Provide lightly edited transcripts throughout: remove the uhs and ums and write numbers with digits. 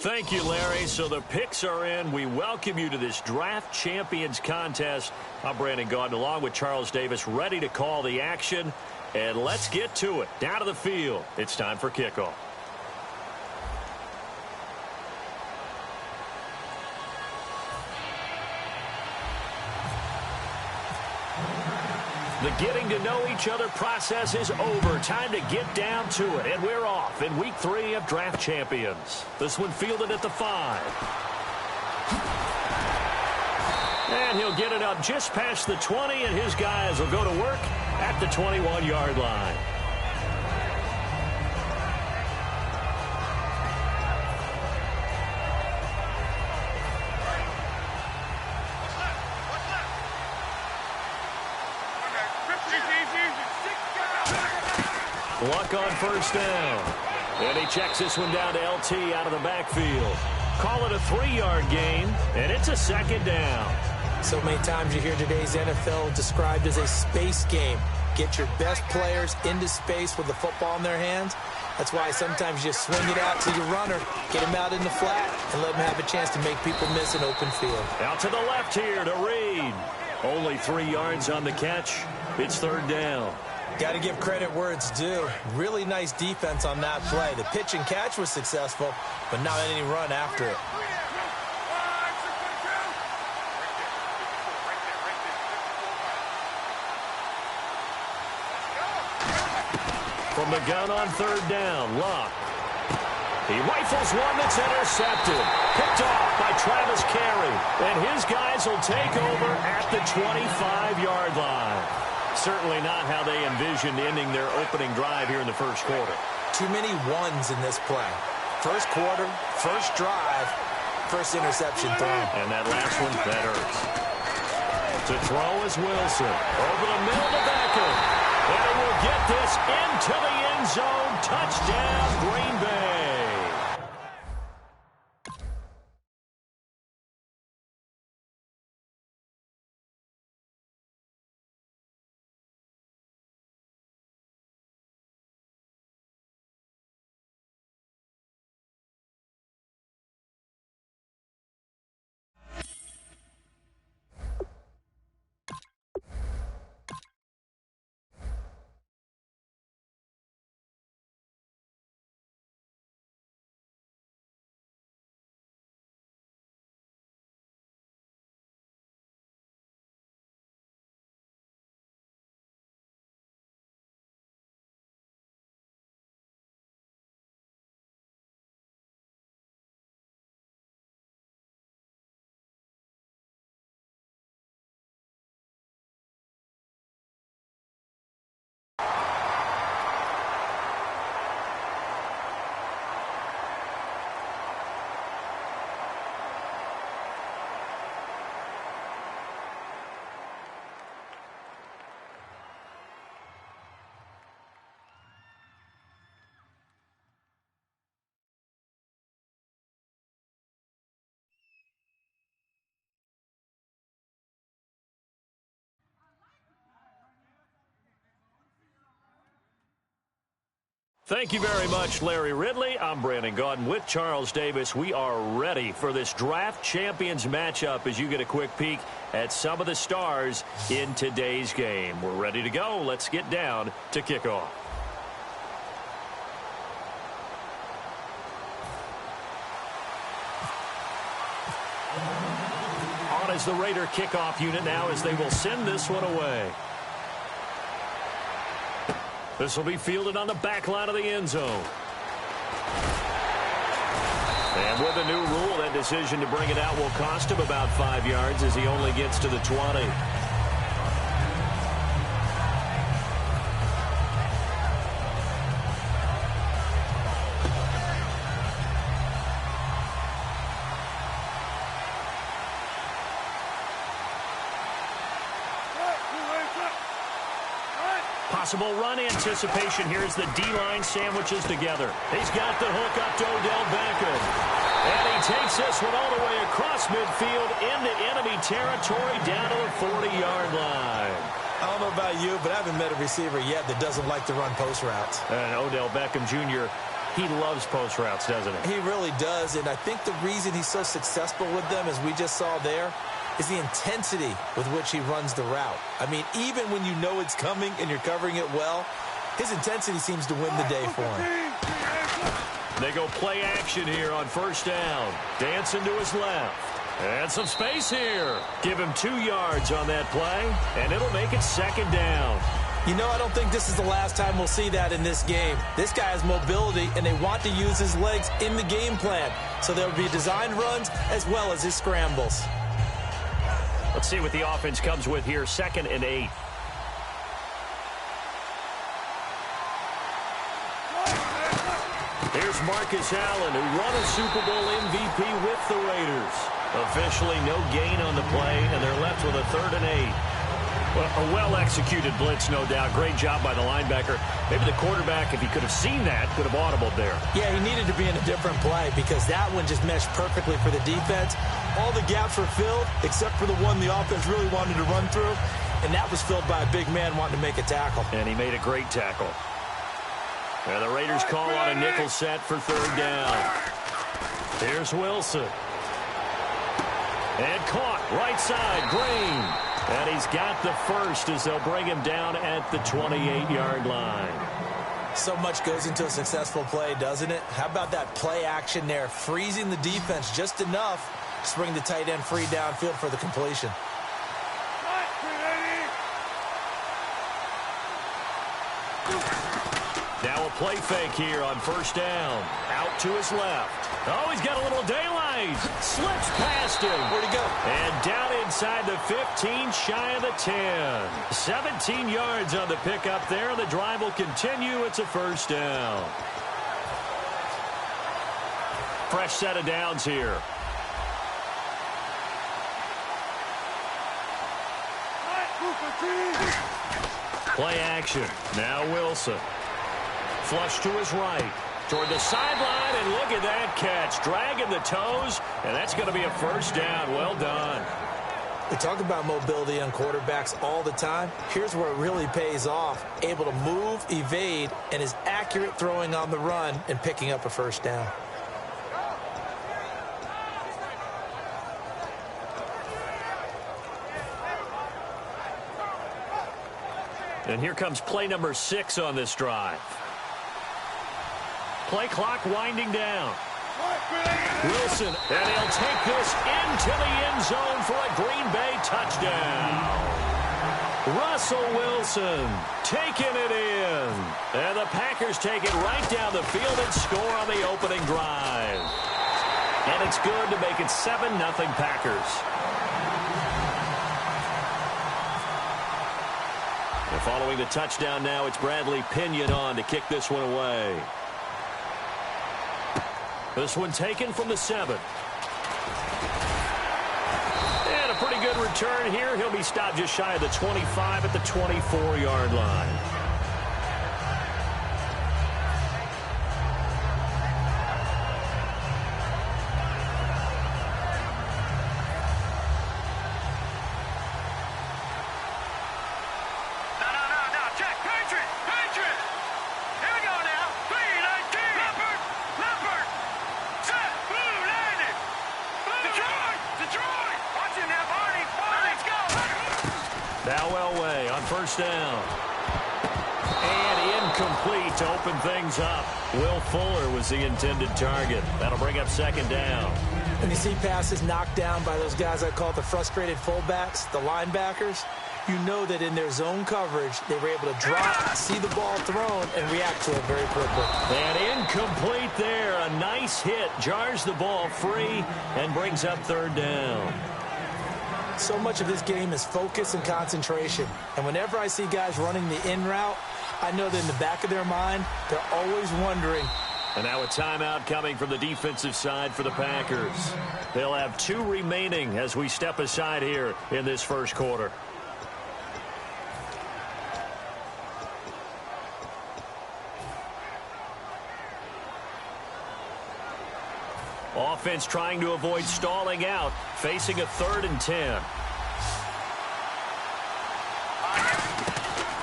Thank you, Larry. So the picks are in. We welcome you to this Draft Champions contest. I'm Brandon Gaudin along with Charles Davis, ready to call the action. And let's get to it. Down to the field. It's time for kickoff. The getting to know each other process is over. Time to get down to it. And we're off in week 3 of Draft Champions. This one fielded at the 5. And he'll get it up just past the 20, and his guys will go to work at the 21-yard line. Luck on first down. And he checks this one down to LT out of the backfield. Call it a 3-yard gain, and it's a second down. So many times you hear today's NFL described as a space game. Get your best players into space with the football in their hands. That's why sometimes you just swing it out to your runner, get him out in the flat, and let him have a chance to make people miss an open field. Out to the left here to Reed. Only 3 yards on the catch. It's third down. Got to give credit where it's due. Really nice defense on that play. The pitch and catch was successful, but not any run after it. From the gun on third down, Luck. He rifles one that's intercepted. Picked off by Travis Carey. And his guys will take over at the 25-yard line. Certainly not how they envisioned ending their opening drive here in the first quarter. Too many ones in this play. First quarter, first drive, first interception thrown. And that last one, that hurts. To throw is Wilson. Over the middle to Beckham. And he will get this into the end zone. Touchdown, Green Bay. Thank you very much, Larry Ridley. I'm Brandon Gaudin with Charles Davis. We are ready for this Draft Champions matchup as you get a quick peek at some of the stars in today's game. We're ready to go. Let's get down to kickoff. On is the Raider kickoff unit now as they will send this one away. This will be fielded on the back line of the end zone. And with a new rule, that decision to bring it out will cost him about 5 yards as he only gets to the 20. Possible run anticipation here as the D-line sandwiches together. He's got the hook up to Odell Beckham. And he takes this one all the way across midfield into enemy territory down to the 40-yard line. I don't know about you, but I haven't met a receiver yet that doesn't like to run post routes. And Odell Beckham Jr. He loves post routes, doesn't he? He really does, and I think the reason he's so successful with them, as we just saw there, is the intensity with which he runs the route. I mean, even when you know it's coming and you're covering it well, his intensity seems to win the day for him. They go play action here on first down. Dancing to his left. And some space here. Give him 2 yards on that play, and it'll make it second down. You know, I don't think this is the last time we'll see that in this game. This guy has mobility, and they want to use his legs in the game plan. So there will be designed runs as well as his scrambles. Let's see what the offense comes with here. 2nd and 8. Here's Marcus Allen, who won a Super Bowl MVP with the Raiders. Officially no gain on the play, and they're left with a 3rd and 8. Well, a well-executed blitz, no doubt. Great job by the linebacker. Maybe the quarterback, if he could have seen that, could have audibled there. Yeah, he needed to be in a different play because that one just meshed perfectly for the defense. All the gaps were filled except for the one the offense really wanted to run through, and that was filled by a big man wanting to make a tackle. And he made a great tackle. And the Raiders call on a nickel set for 3rd down. Here's Wilson. And caught right side, Green. And he's got the first as they'll bring him down at the 28-yard line. So much goes into a successful play, doesn't it? How about that play action there, freezing the defense just enough to bring the tight end free downfield for the completion. Now a play fake here on first down. Out to his left. Oh, he's got a little daylight. Slips past him. Where'd he go? And down inside the 15, shy of the 10. 17 yards on the pickup there. The drive will continue. It's a first down. Fresh set of downs here. Play action. Now Wilson. Flush to his right. Toward the sideline, and look at that catch. Dragging the toes, and that's going to be a first down. Well done. We talk about mobility on quarterbacks all the time. Here's where it really pays off. Able to move, evade, and is accurate throwing on the run and picking up a first down. And here comes play number 6 on this drive. Play clock winding down. Wilson, and he'll take this into the end zone for a Green Bay touchdown. Russell Wilson taking it in. And the Packers take it right down the field and score on the opening drive. And it's good to make it 7-0 Packers. And following the touchdown now, it's Bradley Pinion on to kick this one away. This one taken from the 7. And a pretty good return here. He'll be stopped just shy of the 25 at the 24-yard line. First down. And incomplete to open things up. Will Fuller was the intended target. That'll bring up 2nd down. When you see passes knocked down by those guys I call the frustrated fullbacks, the linebackers, you know that in their zone coverage, they were able to drop, see the ball thrown, and react to it very quickly. And incomplete there. A nice hit. Jars the ball free and brings up 3rd down. So much of this game is focus and concentration. And whenever I see guys running the in route, I know that in the back of their mind, they're always wondering. And now a timeout coming from the defensive side for the Packers. They'll have 2 remaining as we step aside here in this first quarter. Offense trying to avoid stalling out, facing a 3rd and 10.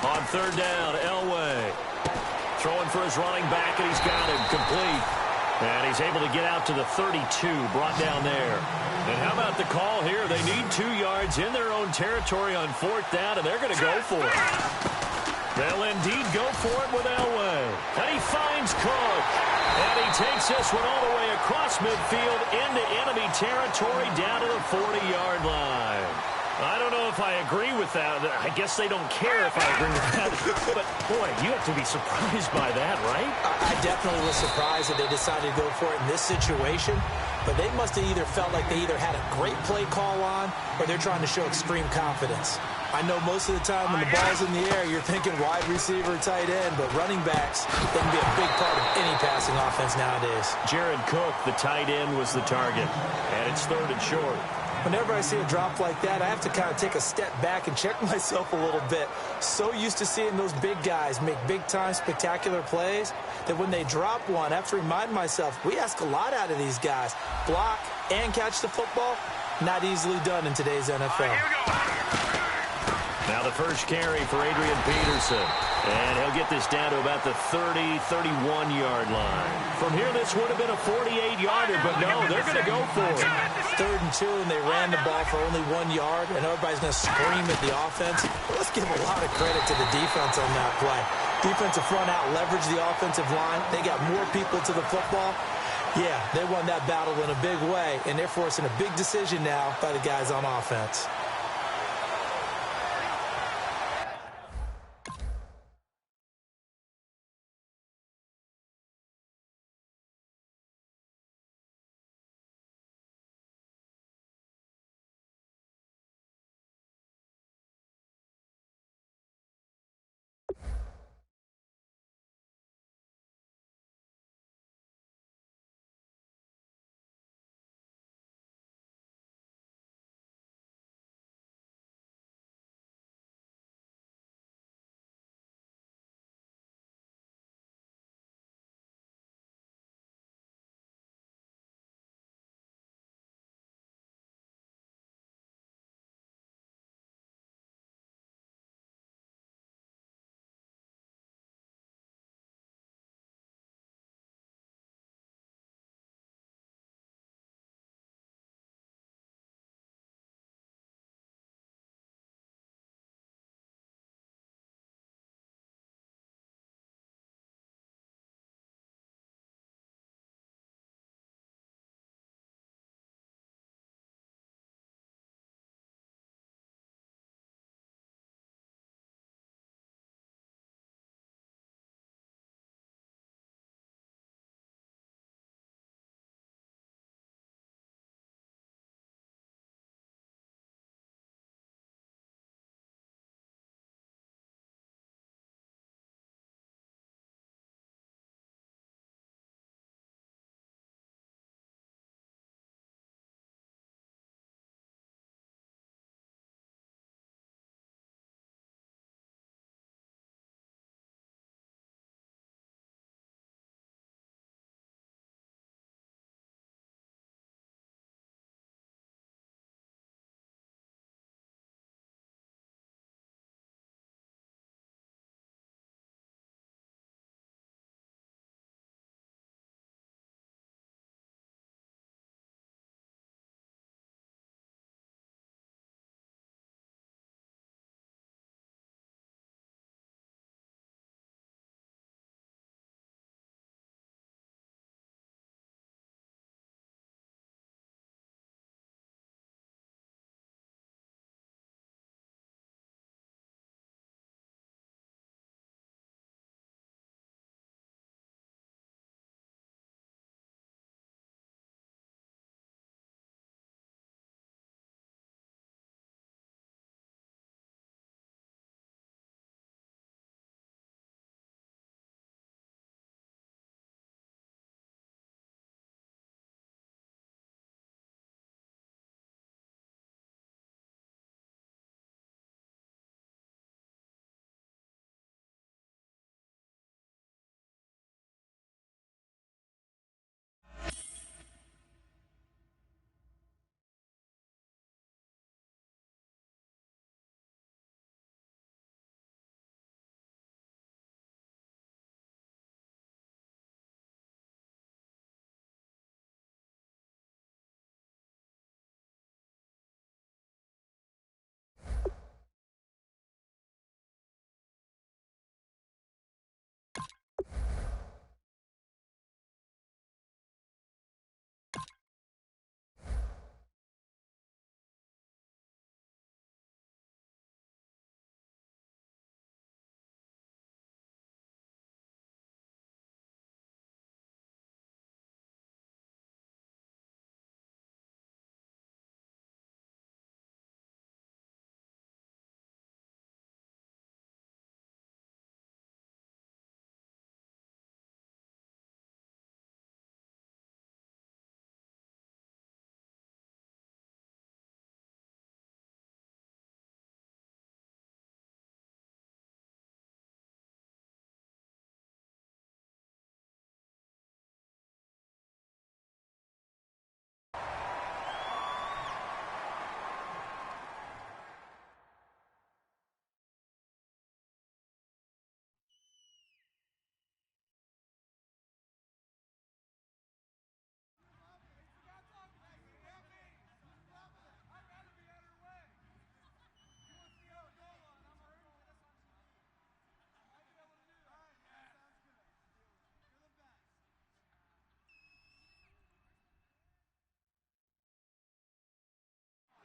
On 3rd down, Elway Throwing for his running back, and he's got him complete. And he's able to get out to the 32, brought down there. And how about the call here? They need 2 yards in their own territory on 4th down, and they're going to go for it. They'll indeed go for it with Elway. And he finds Cook. And he takes this one all the way across midfield into enemy territory down to the 40-yard line. I don't know if I agree with that. I guess they don't care if I agree with that. But, boy, you have to be surprised by that, right? I definitely was surprised that they decided to go for it in this situation. But they must have either felt like they either had a great play call on or they're trying to show extreme confidence. I know most of the time when the ball's in the air, you're thinking wide receiver, tight end, but running backs, they can be a big part of any passing offense nowadays. Jared Cook, the tight end, was the target. And it's 3rd and short. Whenever I see a drop like that, I have to kind of take a step back and check myself a little bit. So used to seeing those big guys make big-time spectacular plays that when they drop one, I have to remind myself, we ask a lot out of these guys. Block and catch the football, not easily done in today's NFL. Now the first carry for Adrian Peterson. And he'll get this down to about the 30, 31-yard line. From here, this would have been a 48-yarder, but no, they're going to go for it. 3rd and 2, and they ran the ball for only 1 yard, and everybody's going to scream at the offense. But let's give a lot of credit to the defense on that play. Defensive front out leveraged the offensive line. They got more people to the football. Yeah, they won that battle in a big way, and they're forcing a big decision now by the guys on offense.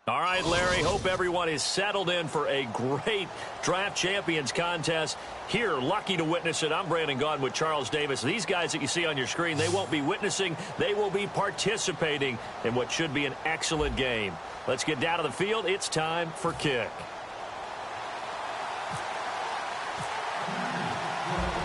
All right, Larry, hope everyone is settled in for a great Draft Champions contest. Here, lucky to witness it, I'm Brandon Gaudin with Charles Davis. These guys that you see on your screen, they won't be witnessing, they will be participating in what should be an excellent game. Let's get down to the field. It's time for kick.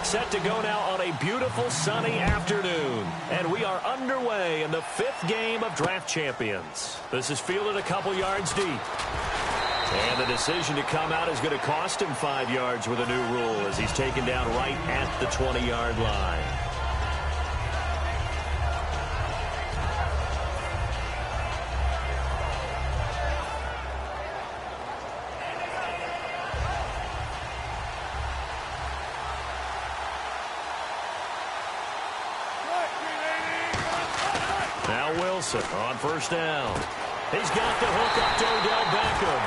Set to go now on a beautiful sunny afternoon. And we are underway in the 5th game of Draft Champions. This is fielded a couple yards deep. And the decision to come out is going to cost him 5 yards with a new rule as he's taken down right at the 20-yard line. On first down. He's got the hook up to Odell Beckham.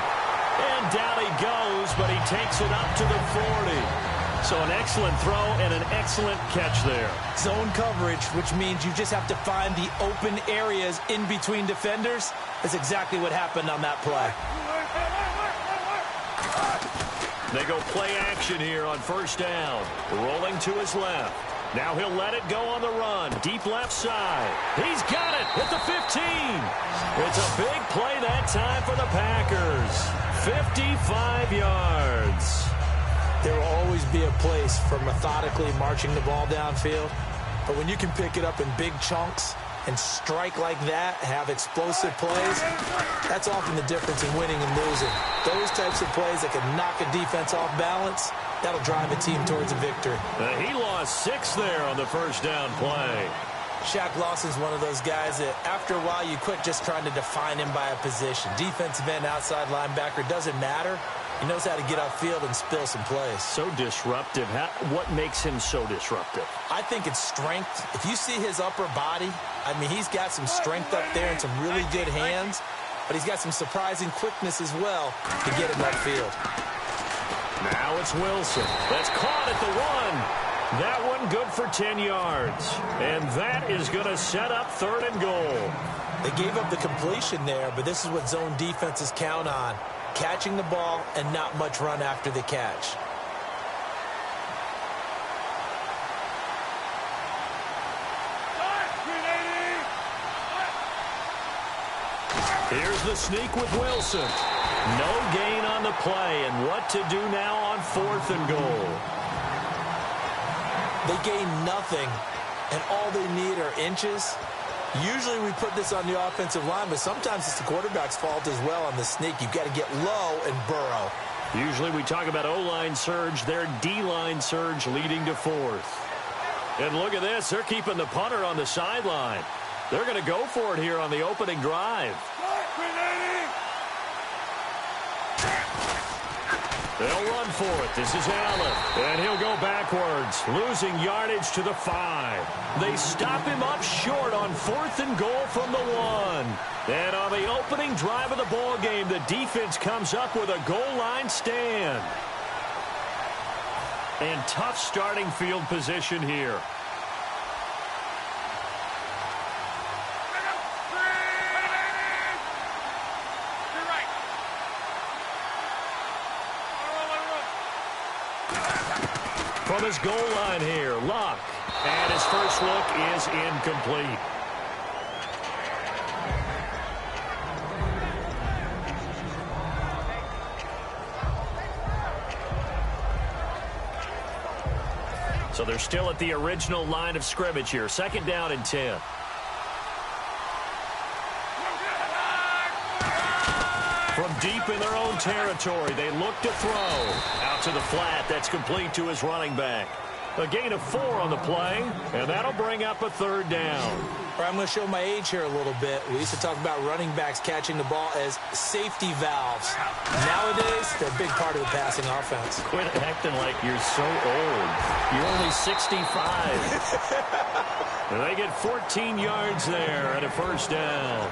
And down he goes, but he takes it up to the 40. So an excellent throw and an excellent catch there. Zone coverage, which means you just have to find the open areas in between defenders. That's exactly what happened on that play. They go play action here on first down. Rolling to his left. Now he'll let it go on the run. Deep left side. He's got it at the 15. It's a big play that time for the Packers. 55 yards. There will always be a place for methodically marching the ball downfield. But when you can pick it up in big chunks and strike like that, have explosive plays, that's often the difference in winning and losing. Those types of plays that can knock a defense off balance, that'll drive a team towards a victory. He lost 6 there on the first down play. Shaq Lawson's one of those guys that after a while you quit just trying to define him by a position. Defensive end, outside linebacker, doesn't matter. He knows how to get upfield and spill some plays. So disruptive. What makes him so disruptive? I think it's strength. If you see his upper body, I mean, he's got some strength up there and some really good hands, but he's got some surprising quickness as well to get him upfield. Now it's Wilson. That's caught at the 1. That one good for 10 yards. And that is going to set up 3rd and goal. They gave up the completion there, but this is what zone defenses count on. Catching the ball and not much run after the catch. Here's the sneak with Wilson. No gain on the play, and what to do now on 4th and goal. They gain nothing, and all they need are inches. Usually we put this on the offensive line, but sometimes it's the quarterback's fault as well on the sneak. You've got to get low and burrow. Usually we talk about O-line surge, their D-line surge leading to 4th. And look at this. They're keeping the punter on the sideline. They're going to go for it here on the opening drive. They'll run for it. This is Allen. And he'll go backwards, losing yardage to the 5. They stop him up short on 4th and goal from the 1. And on the opening drive of the ball game, the defense comes up with a goal line stand. And tough starting field position here. From his goal line here, Luck. And his first look is incomplete. So they're still at the original line of scrimmage here. 2nd down and 10. From deep in their own territory, they look to throw. Out to the flat, that's complete to his running back. A gain of 4 on the play, and that'll bring up a 3rd down. All right, I'm going to show my age here a little bit. We used to talk about running backs catching the ball as safety valves. Nowadays, they're a big part of the passing offense. Quit acting like you're so old. You're only 65. And they get 14 yards there at a 1st down.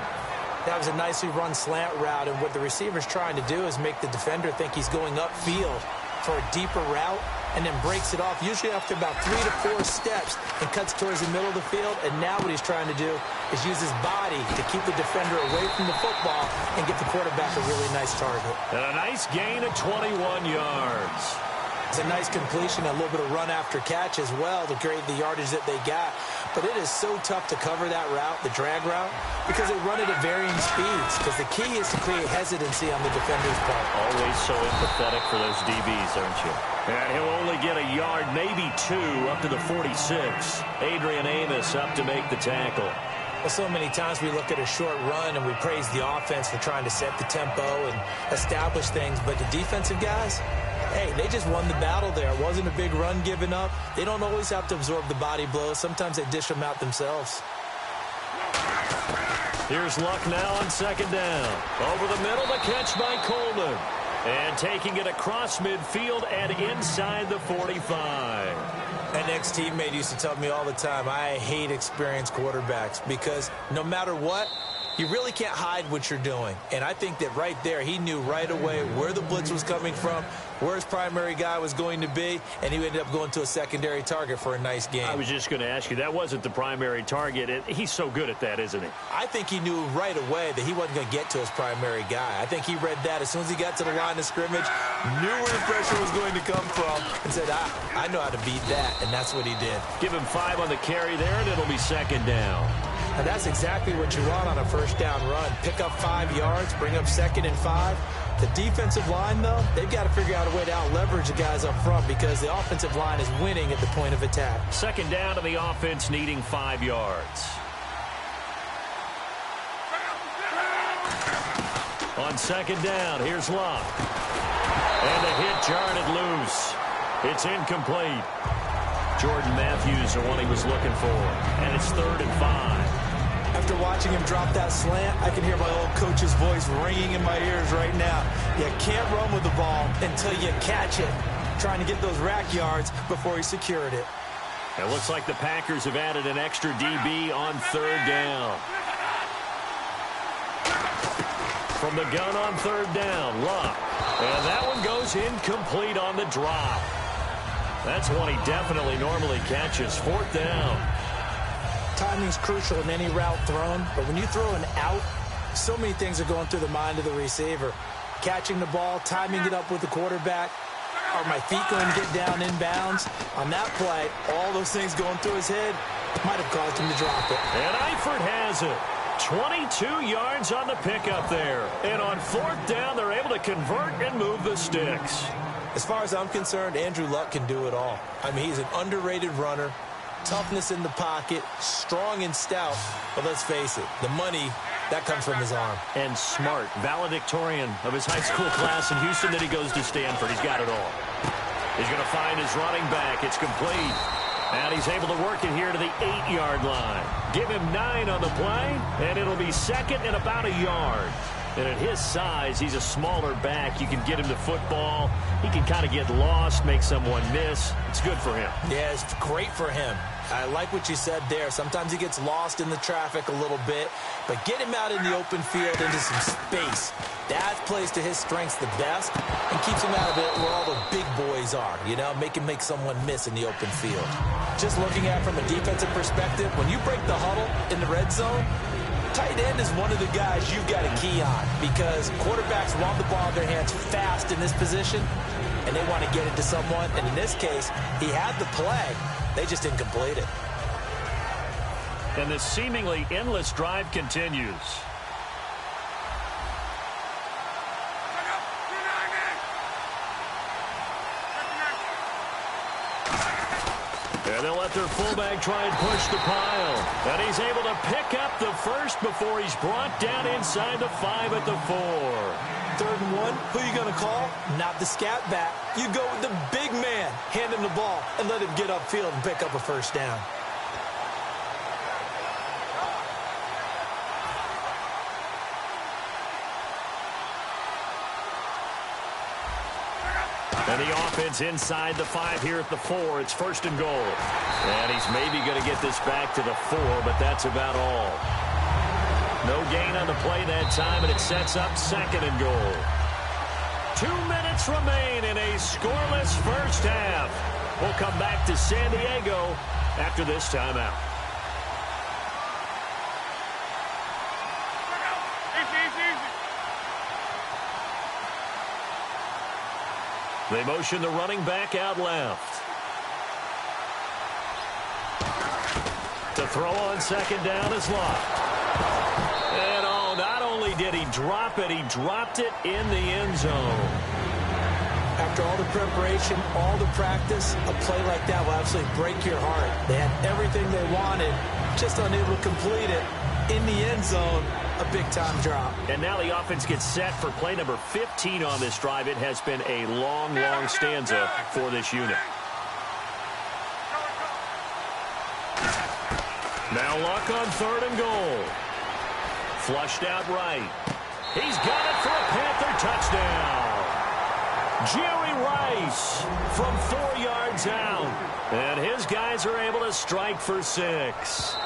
That was a nicely run slant route, and what the receiver's trying to do is make the defender think he's going upfield. for a deeper route and then breaks it off, usually after about 3 to 4 steps, and cuts towards the middle of the field. And now what he's trying to do is use his body to keep the defender away from the football and give the quarterback a really nice target. And a nice gain of 21 yards. It's a nice completion, a little bit of run after catch as well to create the yardage that they got. But it is so tough to cover that route, the drag route, because they run it at varying speeds. Because the key is to create hesitancy on the defender's part. Always so empathetic for those DBs, aren't you? And he'll only get a yard, maybe 2, up to the 46. Adrian Amos up to make the tackle. Well, so many times we look at a short run and we praise the offense for trying to set the tempo and establish things. But the defensive guys, hey, they just won the battle there. It wasn't a big run given up. They don't always have to absorb the body blows. Sometimes they dish them out themselves. Here's Luck now on second down. Over the middle, the catch by Coleman. And taking it across midfield and inside the 45. An ex-teammate used to tell me all the time, I hate experienced quarterbacks because no matter what, you really can't hide what you're doing. And I think that right there, he knew right away where the blitz was coming from, where his primary guy was going to be, and he ended up going to a secondary target for a nice game. I was just going to ask you, that wasn't the primary target. He's so good at that, isn't he? I think he knew right away that he wasn't going to get to his primary guy. I think he read that as soon as he got to the line of scrimmage, knew where the pressure was going to come from, and said, I know how to beat that, and that's what he did. Give him 5 on the carry there, and it'll be second down. And that's exactly what you want on a first down run. Pick up 5 yards, bring up 2nd and 5. The defensive line, though, they've got to figure out a way to out-leverage the guys up front because the offensive line is winning at the point of attack. Second down to the offense needing 5 yards. On second down, here's Luck. And a hit jarred it loose. It's incomplete. Jordan Matthews, the one he was looking for. And it's 3rd and 5. After watching him drop that slant, I can hear my old coach's voice ringing in my ears right now. You can't run with the ball until you catch it. Trying to get those rack yards before he secured it. It looks like the Packers have added an extra DB on 3rd down. From the gun on 3rd down, Luck. And that one goes incomplete on the drop. That's one he definitely normally catches. 4th down. Timing's crucial in any route thrown, but when you throw an out, so many things are going through the mind of the receiver. Catching the ball, timing it up with the quarterback. Are my feet going to get down inbounds? On that play, all those things going through his head might have caused him to drop it. And Eifert has it. 22 yards on the pickup there. And on 4th down, they're able to convert and move the sticks. As far as I'm concerned, Andrew Luck can do it all. I mean, he's an underrated runner. Toughness in the pocket, strong and stout. But let's face it, the money, that comes from his arm. And smart, valedictorian of his high school class in Houston, then he goes to Stanford. He's got it all. He's going to find his running back. It's complete. And he's able to work it here to the 8-yard line. Give him 9 on the play, and it'll be 2nd and about a yard. And at his size, he's a smaller back. You can get him to football. He can kind of get lost, make someone miss. It's good for him. Yeah, it's great for him. I like what you said there. Sometimes he gets lost in the traffic a little bit, but get him out in the open field into some space. That plays to his strengths the best and keeps him out of it where all the big boys are, you know, make him make someone miss in the open field. Just looking at it from a defensive perspective, when you break the huddle in the red zone, tight end is one of the guys you've got a key on because quarterbacks want the ball in their hands fast in this position, and they want to get it to someone. And in this case, he had the play. They just didn't complete it. And this seemingly endless drive continues. And they'll let their fullback try and push the pile. And he's able to pick up the first before he's brought down inside the 5 at the 4. 3rd and 1, who are you going to call? Not the scat back. You go with the big man. Hand him the ball and let him get upfield and pick up a first down. And the offense inside the 5 here at the 4. It's 1st and goal. And he's maybe going to get this back to the 4, but that's about all. No gain on the play that time, and it sets up 2nd and goal. 2 minutes remain in a scoreless first half. We'll come back to San Diego after this timeout. They motion the running back out left. To throw on second down is Locke. And not only did he drop it, he dropped it in the end zone. After all the preparation, all the practice, a play like that will absolutely break your heart. They had everything they wanted, just unable to complete it. In the end zone, a big-time drop. And now the offense gets set for play number 15 on this drive. It has been a long, long stanza for this unit. Now Luck on 3rd and goal. Flushed out right. He's got it for a Panther touchdown. Jerry Rice from 4 yards out. And his guys are able to strike for 6.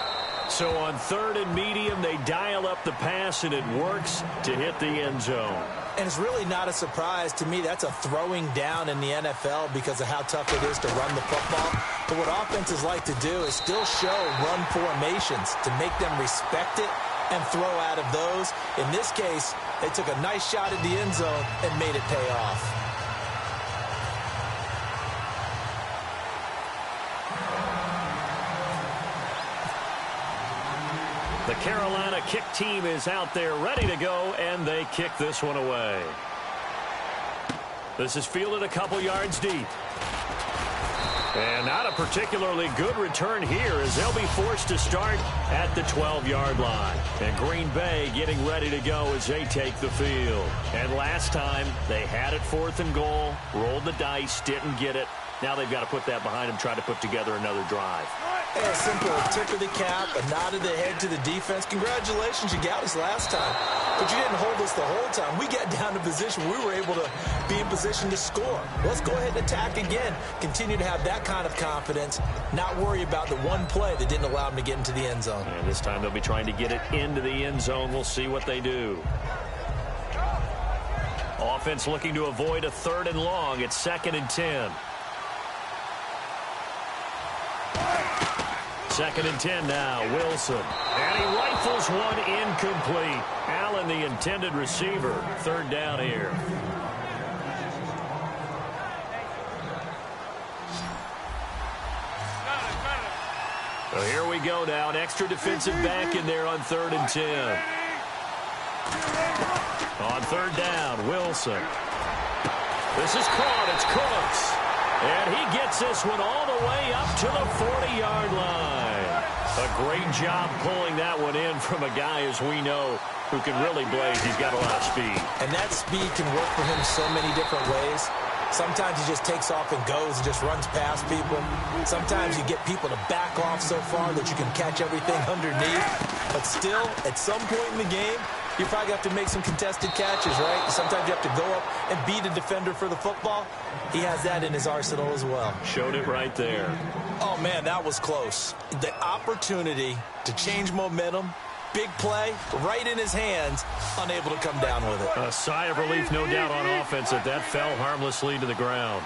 So on 3rd and medium, they dial up the pass, and it works to hit the end zone. And it's really not a surprise to me. That's a throwing down in the NFL because of how tough it is to run the football. But what offenses like to do is still show run formations to make them respect it and throw out of those. In this case, they took a nice shot at the end zone and made it pay off. The Carolina kick team is out there ready to go, and they kick this one away. This is fielded a couple yards deep. And not a particularly good return here as they'll be forced to start at the 12-yard line. And Green Bay getting ready to go as they take the field. And last time, they had it 4th and goal, rolled the dice, didn't get it. Now they've got to put that behind them, try to put together another drive. A simple tip of the cap, a nod of the head to the defense. Congratulations, you got us last time. But you didn't hold us the whole time. We got down to position. We were able to be in position to score. Let's go ahead and attack again. Continue to have that kind of confidence. Not worry about the one play that didn't allow them to get into the end zone. And this time they'll be trying to get it into the end zone. We'll see what they do. Offense looking to avoid a 3rd and long. It's 2nd and 10. 2nd and 10 now, Wilson. And he rifles one incomplete. Allen, the intended receiver. 3rd down here. So here we go now. An extra defensive back in there on 3rd and 10. On 3rd down, Wilson. This is caught. It's Cooks. And he gets this one all the way up to the 40-yard line. A great job pulling that one in from a guy, as we know, who can really blaze. He's got a lot of speed. And that speed can work for him so many different ways. Sometimes he just takes off and goes and just runs past people. Sometimes you get people to back off so far that you can catch everything underneath. But still, at some point in the game, you probably have to make some contested catches, right? Sometimes you have to go up and beat a defender for the football. He has that in his arsenal as well. Showed it right there. Oh, man, that was close. The opportunity to change momentum, big play, right in his hands, unable to come down with it. A sigh of relief, no doubt, on offense that fell harmlessly to the ground.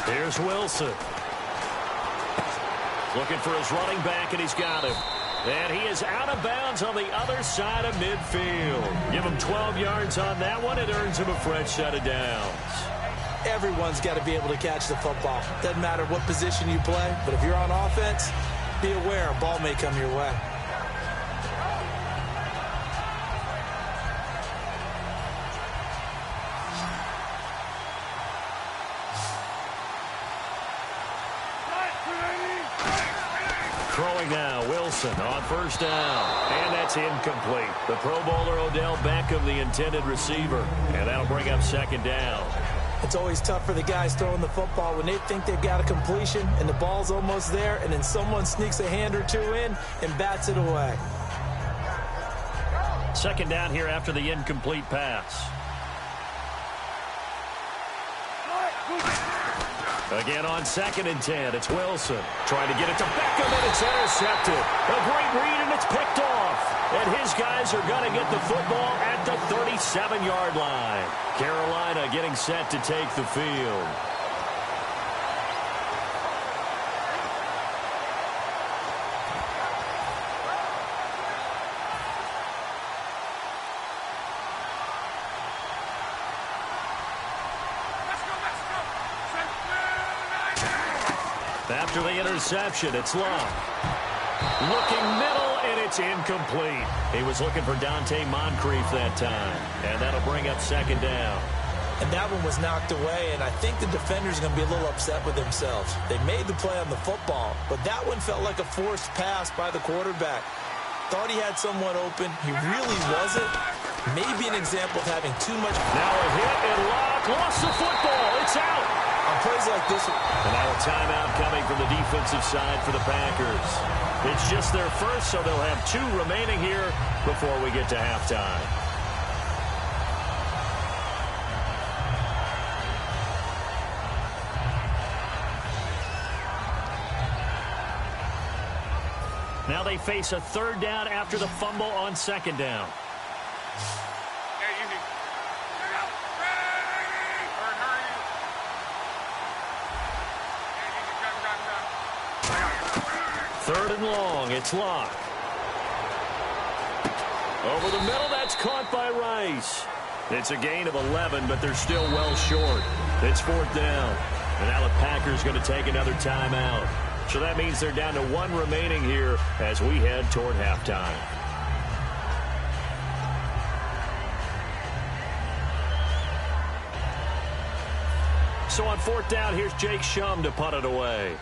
Here's Wilson. Looking for his running back, and he's got him. And he is out of bounds on the other side of midfield. Give him 12 yards on that one. It earns him a fresh set of downs. Everyone's got to be able to catch the football. Doesn't matter what position you play, but if you're on offense, be aware a ball may come your way. Throwing now, Wilson on 1st down. And that's incomplete. The Pro Bowler Odell Beckham, the intended receiver. And that'll bring up 2nd down. It's always tough for the guys throwing the football when they think they've got a completion and the ball's almost there, and then someone sneaks a hand or two in and bats it away. 2nd down here after the incomplete pass. Again on 2nd and 10, it's Wilson. Trying to get it to Beckham, and it's intercepted. A great read, and it's picked off. And his guys are going to get the football at the 37-yard line. Carolina getting set to take the field. After the interception, it's Love. Looking middle, and it's incomplete. He was looking for Dante Moncrief that time, and that'll bring up 2nd down. And that one was knocked away, and I think the defenders are going to be a little upset with themselves. They made the play on the football, but that one felt like a forced pass by the quarterback. Thought he had someone open. He really wasn't. Maybe an example of having too much. Now a hit and Locke lost the football. It's out. On plays like this. And now a timeout coming from the defensive side for the Packers. It's just their first, so they'll have 2 remaining here before we get to halftime. Now they face a 3rd down after the fumble on 2nd down. Third and long, it's Locke. Over the middle, that's caught by Rice. It's a gain of 11, but they're still well short. It's 4th down. And now the Packers going to take another timeout. So that means they're down to 1 remaining here as we head toward halftime. So on 4th down, here's Jake Shum to punt it away.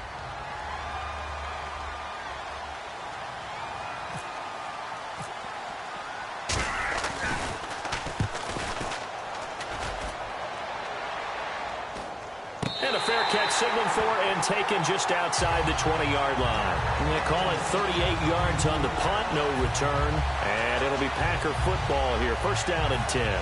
And a fair catch signaled for and taken just outside the 20-yard line. And they call it 38 yards on the punt, no return. And it'll be Packer football here, 1st down and 10.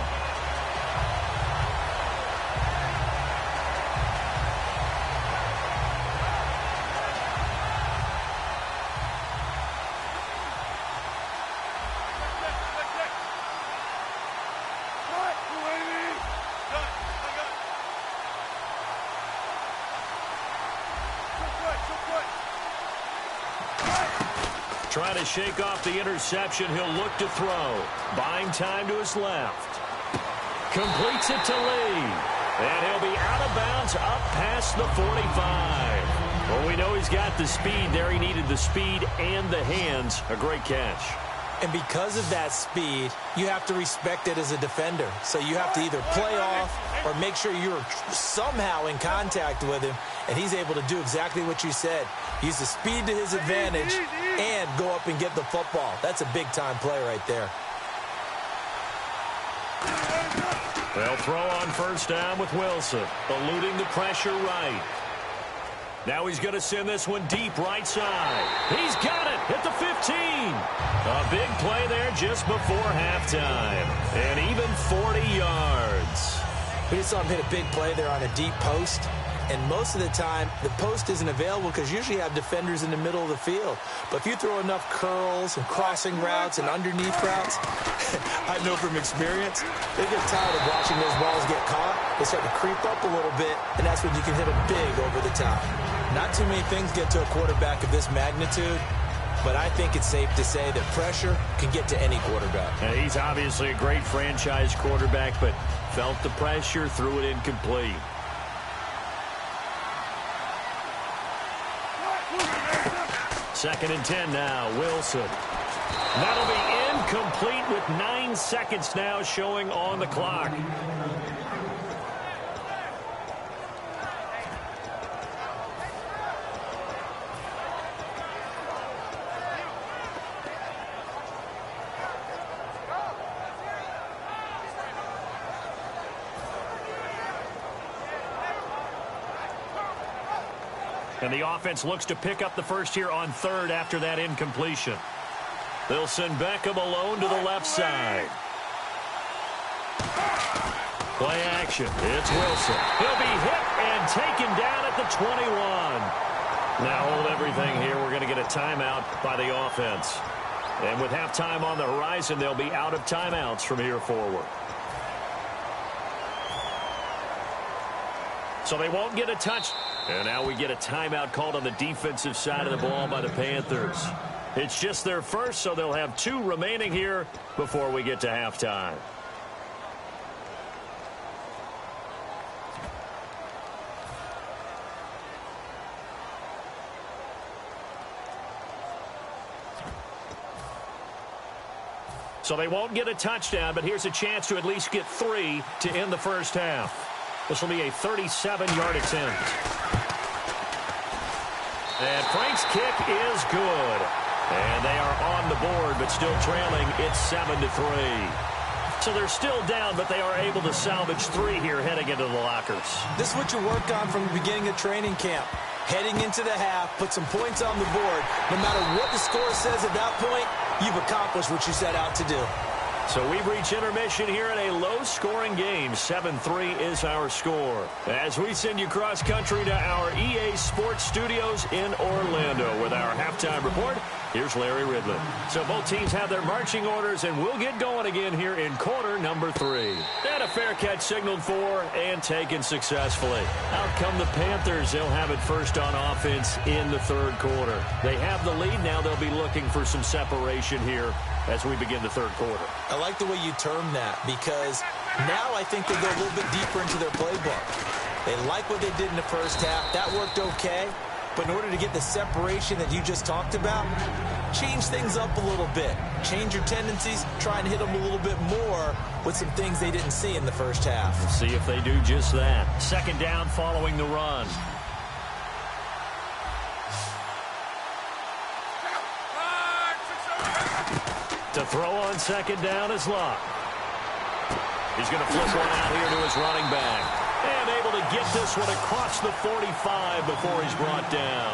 Trying to shake off the interception. He'll look to throw. Buying time to his left. Completes it to Lee. And he'll be out of bounds up past the 45. Well, we know he's got the speed there. He needed the speed and the hands. A great catch. And because of that speed, you have to respect it as a defender. So you have to either play off or make sure you're somehow in contact with him. And he's able to do exactly what you said. Use the speed to his advantage and go up and get the football. That's a big-time play right there. They'll throw on 1st down with Wilson, eluding the pressure right. Now he's going to send this one deep right side. He's got it at the 15. A big play there just before halftime. And even 40 yards. We just saw him hit a big play there on a deep post. And most of the time, the post isn't available because usually you have defenders in the middle of the field. But if you throw enough curls and crossing routes and underneath routes, I know from experience, they get tired of watching those balls get caught. They start to creep up a little bit, and that's when you can hit them big over the top. Not too many things get to a quarterback of this magnitude, but I think it's safe to say that pressure can get to any quarterback. And he's obviously a great franchise quarterback, but felt the pressure, threw it incomplete. Second and 10 now, Wilson. That'll be incomplete with 9 seconds now showing on the clock. And the offense looks to pick up the first here on 3rd after that incompletion. They'll send Beckham alone to the left side. Play action. It's Wilson. He'll be hit and And taken down at the 21. Now hold everything here. We're going to get a timeout by the offense. And with halftime on the horizon, they'll be out of timeouts from here forward. So they won't get a touch. And now we get a timeout called on the defensive side of the ball by the Panthers. It's just their first, so they'll have 2 remaining here before we get to halftime. So they won't get a touchdown, but here's a chance to at least get 3 to end the first half. This will be a 37-yard attempt. And Frank's kick is good. And they are on the board, but still trailing. It's 7-3. So they're still down, but they are able to salvage 3 here heading into the lockers. This is what you work on from the beginning of training camp. Heading into the half, put some points on the board. No matter what the score says at that point, you've accomplished what you set out to do. So we've reached intermission here in a low-scoring game. 7-3 is our score. As we send you cross-country to our EA Sports Studios in Orlando with our halftime report, here's Larry Ridley. So both teams have their marching orders, and we'll get going again here in quarter number 3. And a fair catch signaled for and taken successfully. Out come the Panthers. They'll have it first on offense in the third quarter. They have the lead. Now they'll be looking for some separation here as we begin the third quarter. I like the way you term that, because now I think they go a little bit deeper into their playbook. They like what they did in the first half. That worked okay. But in order to get the separation that you just talked about, change things up a little bit. Change your tendencies. Try and hit them a little bit more with some things they didn't see in the first half. We'll see if they do just that. Second down following the run. To throw on second down is Locke. He's going to flip one out here to his running back. And able to get this one across the 45 before he's brought down.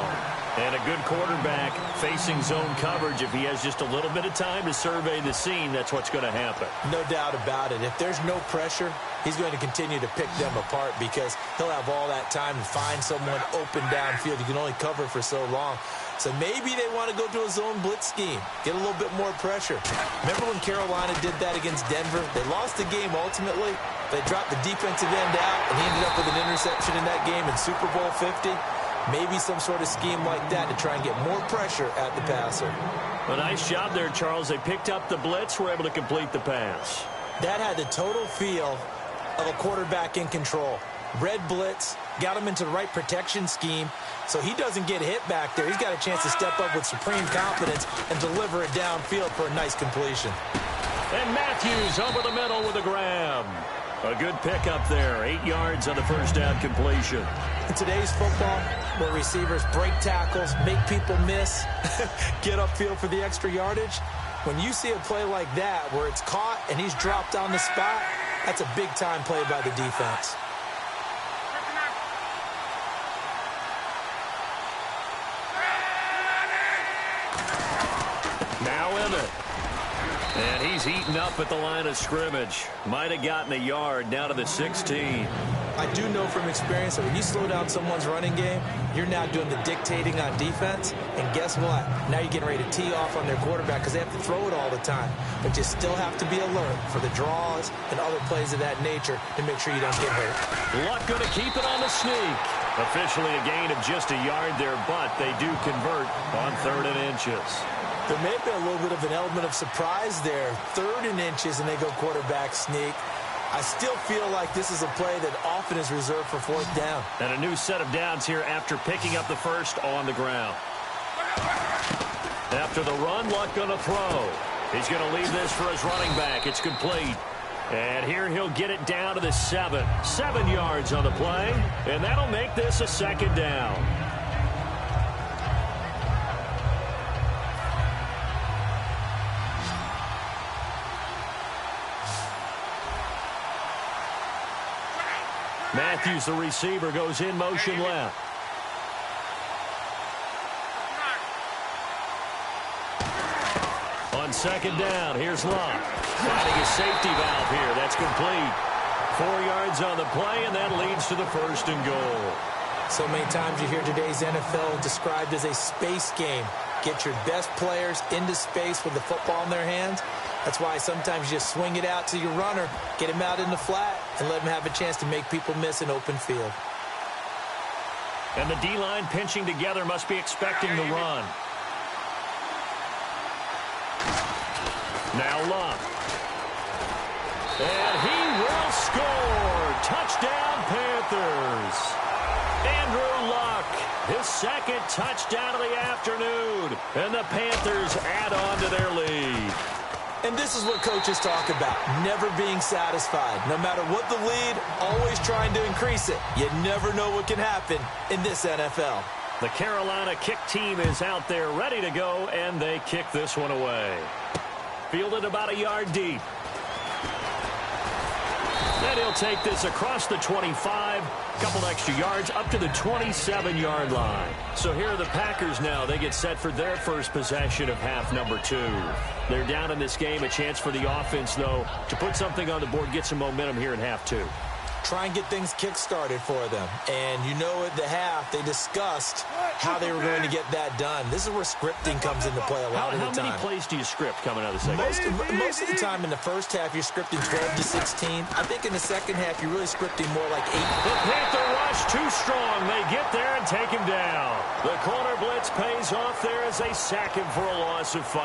And a good quarterback facing zone coverage. If he has just a little bit of time to survey the scene, that's what's going to happen. No doubt about it. If there's no pressure, he's going to continue to pick them apart because he'll have all that time to find someone open downfield. You can only cover for so long. So maybe they want to go to a zone blitz scheme, get a little bit more pressure. Remember when Carolina did that against Denver? They lost the game ultimately. They dropped the defensive end out, and he ended up with an interception in that game in Super Bowl 50. Maybe some sort of scheme like that to try and get more pressure at the passer. A nice job there, Charles. They picked up the blitz, were able to complete the pass. That had the total feel of a quarterback in control. Red blitz, got him into the right protection scheme, so he doesn't get hit back there. He's got a chance to step up with supreme confidence and deliver it downfield for a nice completion. And Matthews over the middle with a grab. A good pickup there. 8 yards on the first down completion. In today's football, where receivers break tackles, make people miss, get upfield for the extra yardage, when you see a play like that where it's caught and he's dropped on the spot, that's a big-time play by the defense. Now Emmett. And he's eaten up at the line of scrimmage. Might have gotten a yard down to the 16. I do know from experience that when you slow down someone's running game, you're now doing the dictating on defense. And guess what? Now you're getting ready to tee off on their quarterback because they have to throw it all the time. But you still have to be alert for the draws and other plays of that nature to make sure you don't get hurt. Luck going to keep it on the sneak. Officially a gain of just a yard there, but they do convert on 3rd and inches. There may have been a little bit of an element of surprise there. 3rd and inches, and they go quarterback sneak. I still feel like this is a play that often is reserved for 4th down. And a new set of downs here after picking up the first on the ground. After the run, Luck going to throw. He's going to leave this for his running back. It's complete. And here he'll get it down to the 7. 7 yards on the play, and that'll make this a 2nd down. Matthews, the receiver, goes in motion left. On 2nd down, here's Locke. Finding a safety valve here. That's complete. 4 yards on the play, and that leads to the 1st and goal. So many times you hear today's NFL described as a space game. Get your best players into space with the football in their hands. That's why sometimes you just swing it out to your runner, get him out in the flat, and let him have a chance to make people miss an open field. And the D-line pinching together must be expecting the run. Now Luck. And he will score. Touchdown, Panthers. Andrew Luck, his 2nd touchdown of the afternoon. And the Panthers add on to their lead. And this is what coaches talk about, never being satisfied. No matter what the lead, always trying to increase it. You never know what can happen in this NFL. The Carolina kick team is out there ready to go, and they kick this one away. Fielded about a yard deep. Then he'll take this across the 25, couple extra yards up to the 27-yard line. So here are the Packers now. They get set for their first possession of half number 2. They're down in this game. A chance for the offense, though, to put something on the board, get some momentum here in half 2. Try and get things kick-started for them. And you know at the half, they discussed how they were going to get that done. This is where scripting comes into play a lot of the time. How many plays do you script coming out of the second? Most of the time in the first half, you're scripting 12 to 16. I think in the second half, you're really scripting more like 8. The Panther rush too strong. They get there and take him down. The corner blitz pays off there as they sack him for a loss of 5.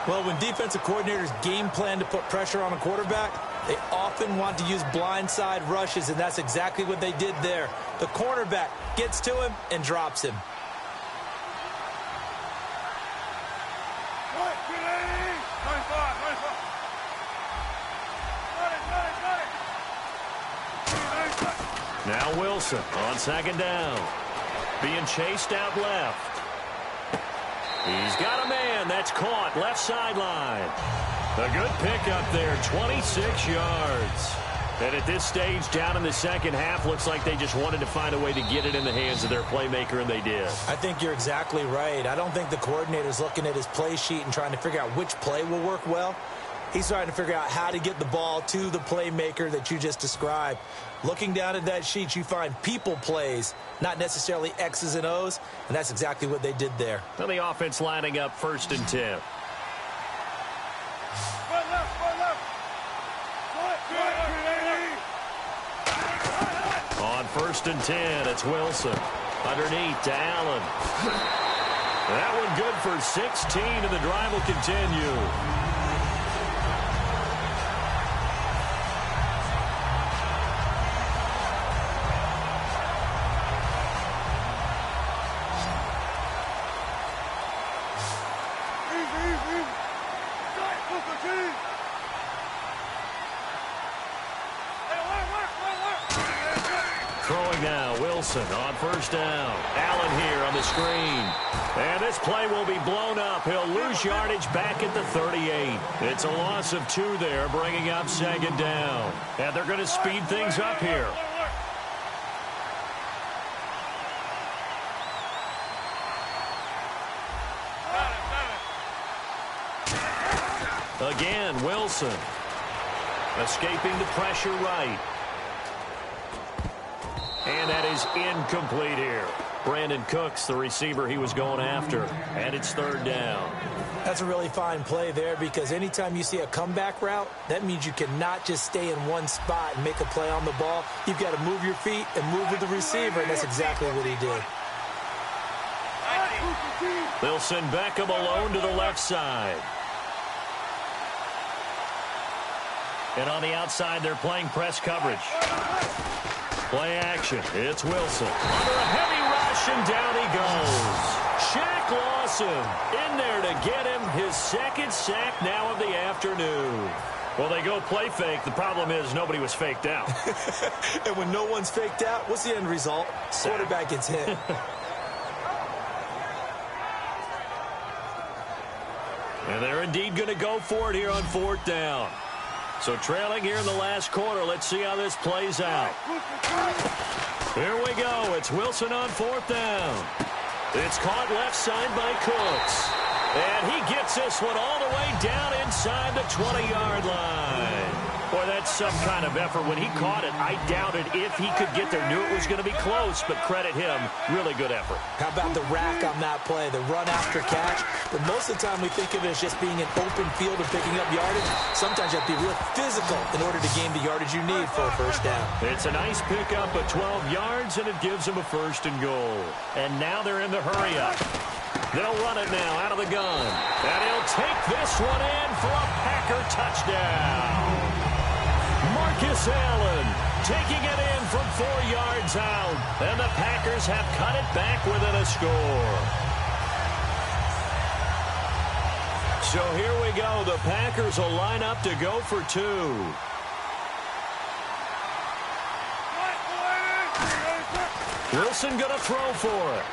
Well, when defensive coordinators game plan to put pressure on a quarterback, they often want to use blindside rushes, and that's exactly what they did there. The cornerback gets to him and drops him. Now Wilson on 2nd down. Being chased out left. He's got a man. That's caught left sideline. A good pickup there, 26 yards. And at this stage, down in the second half, looks like they just wanted to find a way to get it in the hands of their playmaker, and they did. I think you're exactly right. I don't think the coordinator's looking at his play sheet and trying to figure out which play will work well. He's trying to figure out how to get the ball to the playmaker that you just described. Looking down at that sheet, you find people plays, not necessarily X's and O's, and that's exactly what they did there. Well, the offense lining up 1st and 10. On 1st and 10, it's Wilson. Underneath to Allen. That one good for 16, and the drive will continue. Throwing now, Wilson on 1st down. Allen here on the screen. And this play will be blown up. He'll lose yardage back at the 38. It's a loss of 2 there, bringing up 2nd down. And they're going to speed things up here. Again, Wilson. Escaping the pressure right. And that is incomplete here. Brandon Cooks, the receiver he was going after. And it's 3rd down. That's a really fine play there, because anytime you see a comeback route, that means you cannot just stay in one spot and make a play on the ball. You've got to move your feet and move with the receiver, and that's exactly what he did. They'll send Beckham alone to the left side. And on the outside, they're playing press coverage. Play action. It's Wilson. Under a heavy rush, and down he goes. Shaq Lawson in there to get him his 2nd sack now of the afternoon. Well, they go play fake. The problem is nobody was faked out. And when no one's faked out, what's the end result? Quarterback gets hit. And they're indeed going to go for it here on 4th down. So trailing here in the last quarter. Let's see how this plays out. Here we go. It's Wilson on 4th down. It's caught left side by Cooks. And he gets this one all the way down inside the 20-yard line. Boy, that's some kind of effort. When he caught it, I doubted if he could get there. Knew it was going to be close, but credit him. Really good effort. How about the rack on that play, the run after catch? But most of the time we think of it as just being an open field and picking up yardage. Sometimes you have to be real physical in order to gain the yardage you need for a first down. It's a nice pickup of 12 yards, and it gives them a first and goal. And now they're in the hurry-up. They'll run it now out of the gun. And he'll take this one in for a Packer touchdown. Marcus Allen taking it in from 4 yards out. And the Packers have cut it back within a score. So here we go. The Packers will line up to go for 2. Wilson going to throw for it.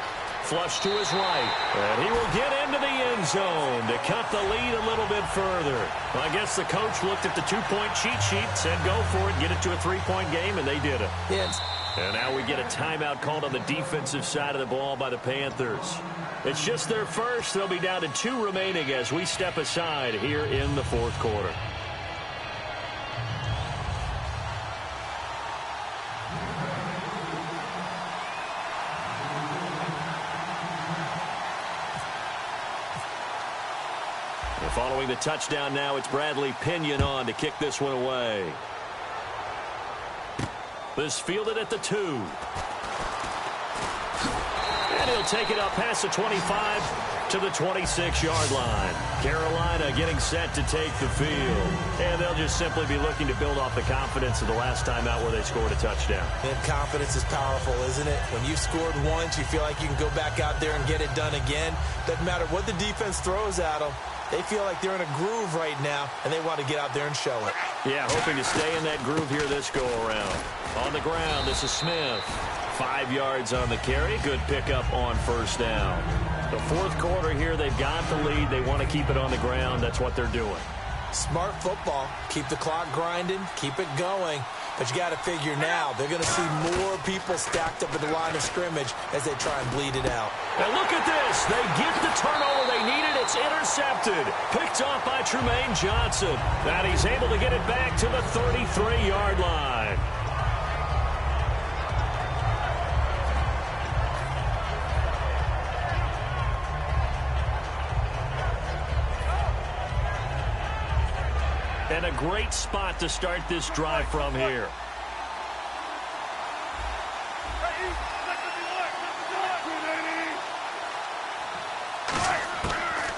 Flush to his right. And he will get into the end zone to cut the lead a little bit further. Well, I guess the coach looked at the 2-point cheat sheet, said go for it, get it to a 3-point game, and they did it. Yes. And now we get a timeout called on the defensive side of the ball by the Panthers. It's just their first. They'll be down to 2 remaining as we step aside here in the fourth quarter. Following the touchdown now, it's Bradley Pinion on to kick this one away. This fielded at the 2. And he'll take it up past the 25 to the 26-yard line. Carolina getting set to take the field. And they'll just simply be looking to build off the confidence of the last time out where they scored a touchdown. And confidence is powerful, isn't it? When you've scored once, you feel like you can go back out there and get it done again. Doesn't matter what the defense throws at them. They feel like they're in a groove right now, and they want to get out there and show it. Yeah, hoping to stay in that groove here this go-around. On the ground, this is Smith. 5 yards on the carry. Good pickup on first down. The fourth quarter here, they've got the lead. They want to keep it on the ground. That's what they're doing. Smart football. Keep the clock grinding. Keep it going. But you got to figure now, they're going to see more people stacked up at the line of scrimmage as they try and bleed it out. And look at this. They get the turnover they needed. It's intercepted. Picked off by Trumaine Johnson. And he's able to get it back to the 33-yard line. And a great spot to start this drive from here.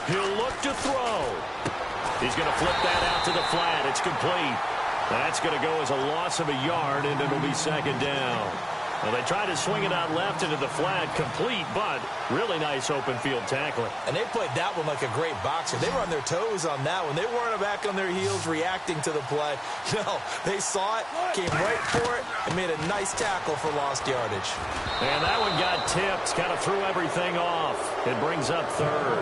He'll look to throw. He's going to flip that out to the flat. It's complete. That's going to go as a loss of a yard, and it'll be second down. Well, they tried to swing it out left into the flat, complete, but really nice open field tackling. And they played that one like a great boxer. They were on their toes on that one. They weren't back on their heels reacting to the play. No, they saw it, came right for it, and made a nice tackle for lost yardage. And that one got tipped, kind of threw everything off. It brings up third.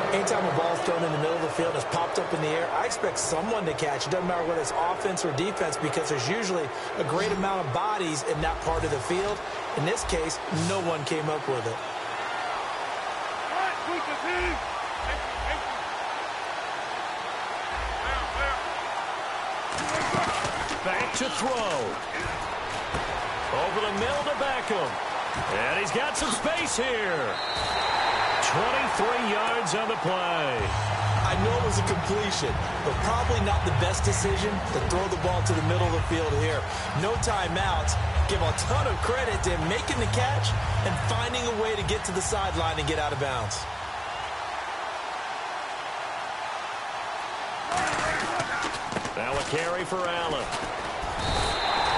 Anytime a ball's thrown in the middle of the field and it's popped up in the air, I expect someone to catch. It doesn't matter whether it's offense or defense because there's usually a great amount of bodies in that part of the field. In this case, no one came up with it. Back to throw. Over the middle to Beckham. And he's got some space here. 23 yards on the play. I know it was a completion, but probably not the best decision to throw the ball to the middle of the field here. No timeouts. Give a ton of credit to him making the catch and finding a way to get to the sideline and get out of bounds. Now a carry for Allen.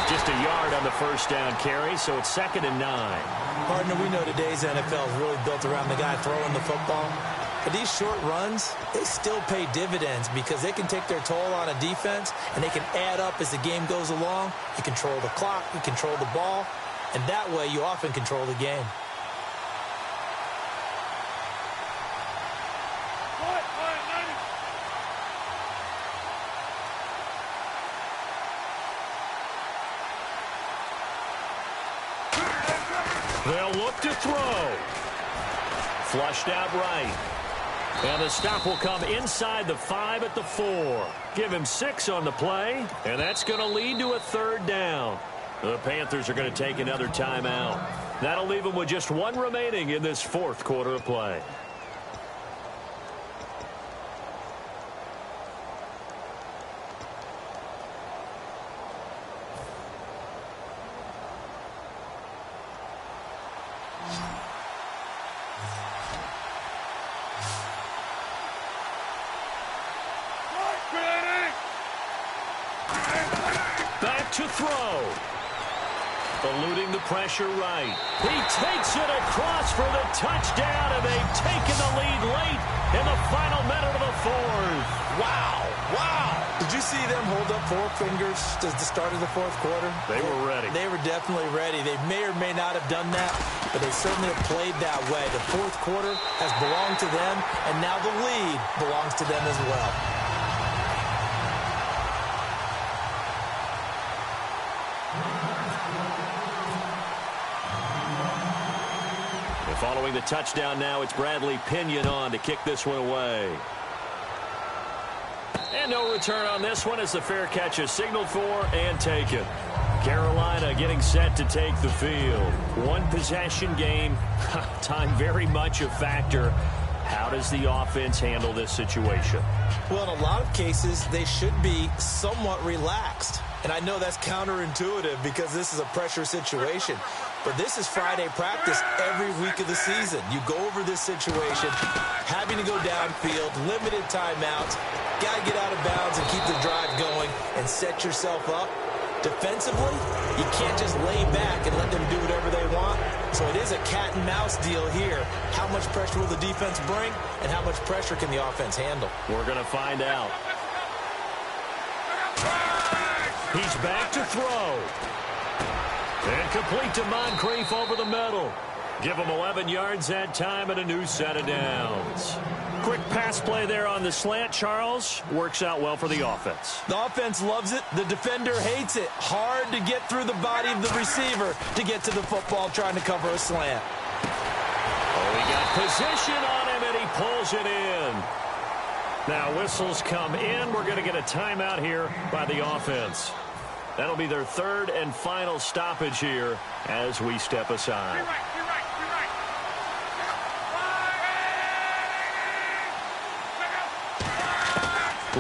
Just a yard on the first down carry, so it's 2nd and 9. Partner, we know today's NFL is really built around the guy throwing the football. But these short runs, they still pay dividends because they can take their toll on a defense and they can add up as the game goes along. You control the clock, you control the ball, and that way you often control the game. They'll look to throw. Flushed out right. And the stop will come inside the 5 at the 4. Give him 6 on the play, and that's going to lead to a 3rd down. The Panthers are going to take another timeout. That'll leave them with just 1 remaining in this 4th quarter of play. Back to throw. Eluding the pressure right. He takes it across for the touchdown, and they've taken the lead late in the final minute of the 4th. Wow. Wow. Did you see them hold up 4 fingers at the start of the 4th quarter? They were ready. They were definitely ready. They may or may not have done that, but they certainly have played that way. The 4th quarter has belonged to them, and now the lead belongs to them as well. Following the touchdown now, it's Bradley Pinion on to kick this one away. And no return on this one as the fair catch is signaled for and taken. Carolina getting set to take the field. 1 possession game. Time very much a factor. How does the offense handle this situation? Well, in a lot of cases, they should be somewhat relaxed. And I know that's counterintuitive because this is a pressure situation. But this is Friday practice every week of the season. You go over this situation, having to go downfield, limited timeouts, got to get out of bounds and keep the drive going and set yourself up. Defensively, you can't just lay back and let them do whatever they want. So it is a cat and mouse deal here. How much pressure will the defense bring, and how much pressure can the offense handle? We're going to find out. He's back to throw. And complete to Moncrief over the middle. Give him 11 yards that time and a new set of downs. Quick pass play there on the slant, Charles. Works out well for the offense. The offense loves it. The defender hates it. Hard to get through the body of the receiver to get to the football trying to cover a slant. Oh, he got position on him, and he pulls it in. Now whistles come in. We're going to get a timeout here by the offense. That'll be their 3rd and final stoppage here as we step aside.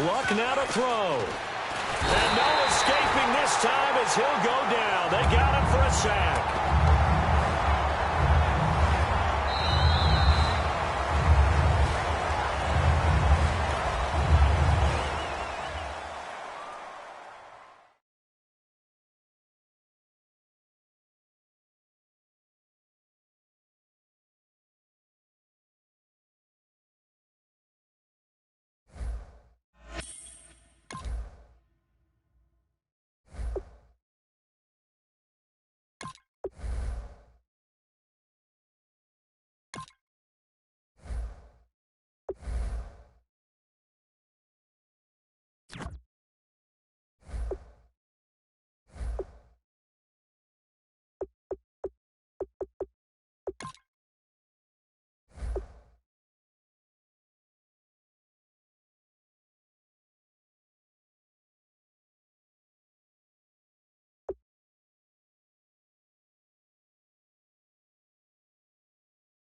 Luck now to throw. And no escaping this time as he'll go